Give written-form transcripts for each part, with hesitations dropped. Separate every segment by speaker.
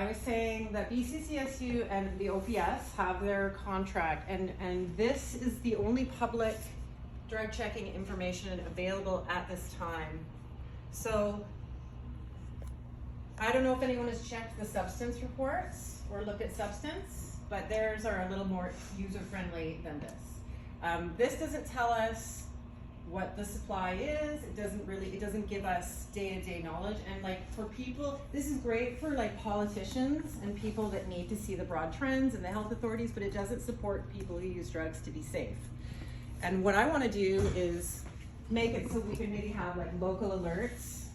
Speaker 1: I was saying that BCCSU and the OPS have their contract, and this is the only public drug checking information available at this time. So I don't know if anyone has checked the substance reports or looked at substance, but theirs are a little more user-friendly than this. This doesn't tell us what the supply is. It doesn't give us day-to-day knowledge. And like for people, this is great for like politicians and people that need to see the broad trends and the health authorities, but it doesn't support people who use drugs to be safe. And what I want to do is make it so we can maybe have like local alerts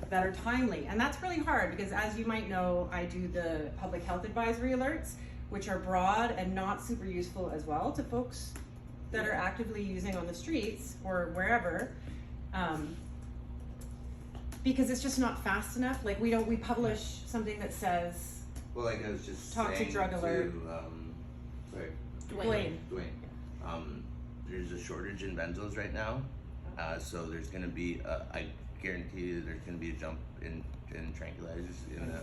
Speaker 1: that are timely. And that's really hard because, as you might know, I do the public health advisory alerts, which are broad and not super useful as well to folks that are actively using on the streets or wherever, because it's just not fast enough. Like we publish something that says,
Speaker 2: well, like I was just
Speaker 1: talk to
Speaker 2: saying
Speaker 1: drug alert.
Speaker 2: Sorry,
Speaker 1: Dwayne.
Speaker 2: There's a shortage in benzos right now, so there's going to be I guarantee you there's going to be a jump in tranquilizers in the.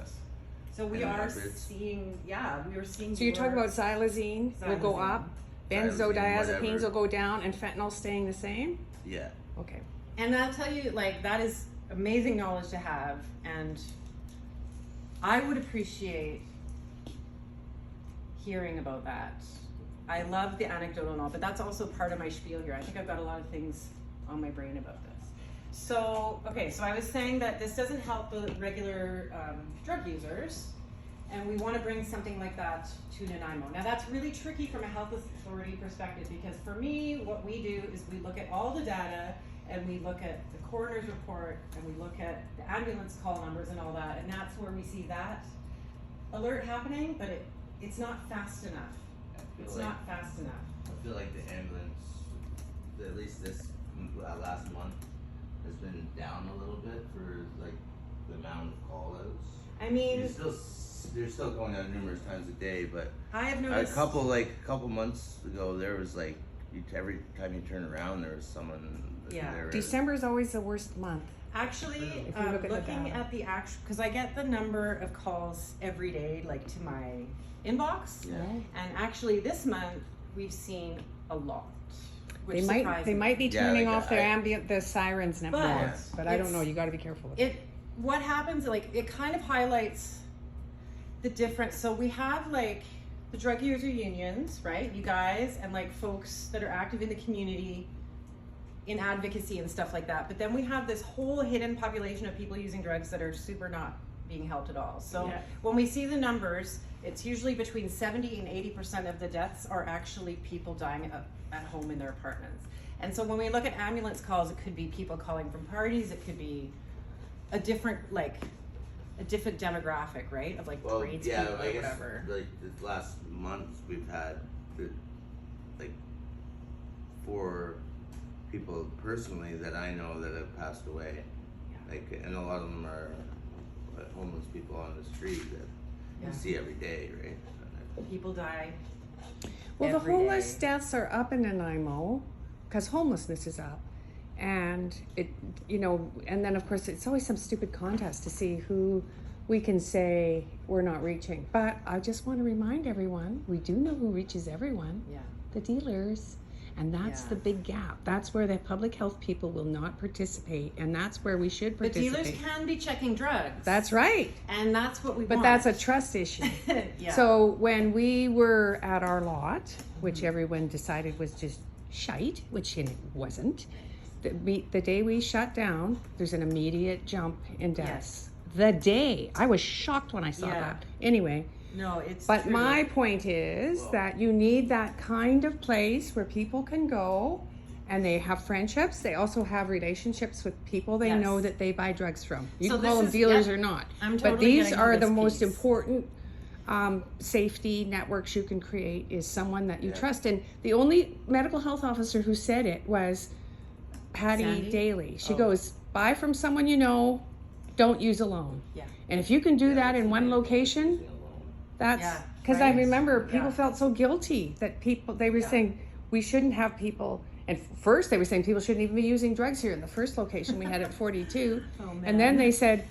Speaker 1: So we are seeing, we are seeing.
Speaker 3: So you're talking about xylazine will go up, benzodiazepines will go down, and fentanyl staying the same?
Speaker 2: Yeah.
Speaker 3: Okay.
Speaker 1: And I'll tell you, like, that is amazing knowledge to have, and I would appreciate hearing about that. I love the anecdotal and all, but that's also part of my spiel here. I think I've got a lot of things on my brain about this. So, okay, so I was saying that this doesn't help the regular drug users, and we want to bring something like that to Nanaimo. Now that's really tricky from a health authority perspective, because for me, what we do is we look at all the data, and we look at the coroner's report, and we look at the ambulance call numbers and all that, and that's where we see that alert happening, but it's not fast enough. It's like, not fast enough.
Speaker 2: I feel like the ambulance, at least this last month, has been down a little bit for like the amount of call outs.
Speaker 1: I mean,
Speaker 2: they're still going out numerous times a day, but
Speaker 1: I have noticed
Speaker 2: a couple months ago there was like every time you turn around there was someone.
Speaker 1: Yeah.
Speaker 3: December is always the worst month.
Speaker 1: Actually,
Speaker 3: if you look at
Speaker 1: looking at the actual, because I get the number of calls every day, like to my inbox.
Speaker 2: Yeah.
Speaker 1: And actually, this month we've seen a lot.
Speaker 3: They might be turning off their the sirens now, but I don't know. You got to be careful with it.
Speaker 1: What happens? Like it kind of highlights the difference. So we have like the drug user unions, right? You guys and like folks that are active in the community, in advocacy and stuff like that. But then we have this whole hidden population of people using drugs that are super not being helped at all. So when we see the numbers, it's usually between 70 and 80% of the deaths are actually people dying at home in their apartments. And so when we look at ambulance calls, it could be people calling from parties, it could be a different demographic, right? Of like grades people or whatever.
Speaker 2: Like the last month we've had like 4 people personally that I know that have passed away. Like, and a lot of them are homeless people on the street that you see every day, right?
Speaker 1: People die.
Speaker 3: Well, the homeless deaths are up in Nanaimo because homelessness is up, and and then of course it's always some stupid contest to see who we can say we're not reaching. But I just want to remind everyone, we do know who reaches everyone.
Speaker 1: Yeah.
Speaker 3: The dealers. And that's the big gap. That's where the public health people will not participate, and that's where we should participate.
Speaker 1: The dealers can be checking drugs.
Speaker 3: That's right.
Speaker 1: And that's what we want.
Speaker 3: But that's a trust issue. So when we were at our lot, which everyone decided was just shite, which it wasn't, the day we shut down, there's an immediate jump in deaths. The day. I was shocked when I saw that. Anyway.
Speaker 1: No, it's
Speaker 3: But
Speaker 1: true.
Speaker 3: my point is that you need that kind of place where people can go and they have friendships. They also have relationships with people they know that they buy drugs from. You can call them dealers or not. But these are the most important safety networks you can create, is someone that you trust. And the only medical health officer who said it was Patty Daly. She goes, buy from someone you know, don't use alone.
Speaker 1: Yeah.
Speaker 3: And if you can do that in one location, that's because I remember people felt so guilty that they were saying we shouldn't have people. And first they were saying people shouldn't even be using drugs here in the first location we had at 42. And then they said,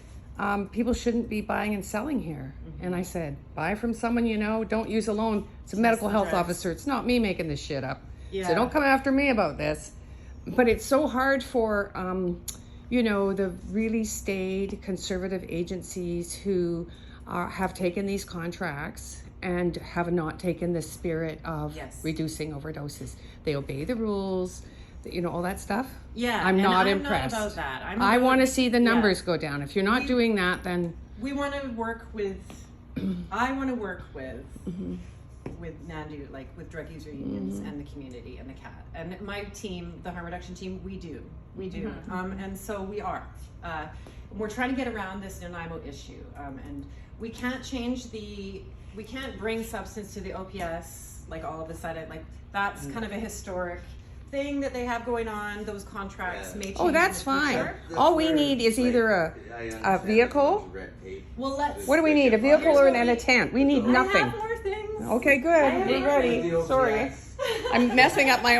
Speaker 3: people shouldn't be buying and selling here. And I said, buy from someone you know, don't use a loan. It's a medical
Speaker 1: the
Speaker 3: health
Speaker 1: drugs.
Speaker 3: officer. It's not me making this shit up.
Speaker 1: Yeah.
Speaker 3: So don't come after me about this. But it's so hard for, you know, the really staid conservative agencies who have taken these contracts and have not taken the spirit of
Speaker 1: Yes.
Speaker 3: reducing overdoses. They obey the rules, you know, all that stuff.
Speaker 1: Yeah,
Speaker 3: I'm
Speaker 1: and
Speaker 3: not
Speaker 1: I'm
Speaker 3: impressed.
Speaker 1: Not about that.
Speaker 3: I want to see the
Speaker 1: yeah.
Speaker 3: numbers go down. If you're not doing that, then
Speaker 1: We want to work with. I want to work with NANDU, like with drug user unions and the community and the CAT and my team, the harm reduction team. We do, and so we are. We're trying to get around this Nanaimo issue, and we can't we can't bring substance to the OPS like all of a sudden. Like that's kind of a historic thing that they have going on. Those contracts may change.
Speaker 3: oh, that's
Speaker 1: in the
Speaker 3: fine.
Speaker 1: future.
Speaker 3: All we need is either a vehicle.
Speaker 1: Well, let's.
Speaker 3: What do we need? A vehicle or and a tent? We need
Speaker 1: I
Speaker 3: nothing.
Speaker 1: have more things.
Speaker 3: Okay, good.
Speaker 1: have
Speaker 3: Be
Speaker 1: more
Speaker 3: ready.
Speaker 1: things.
Speaker 3: Sorry. I'm messing up my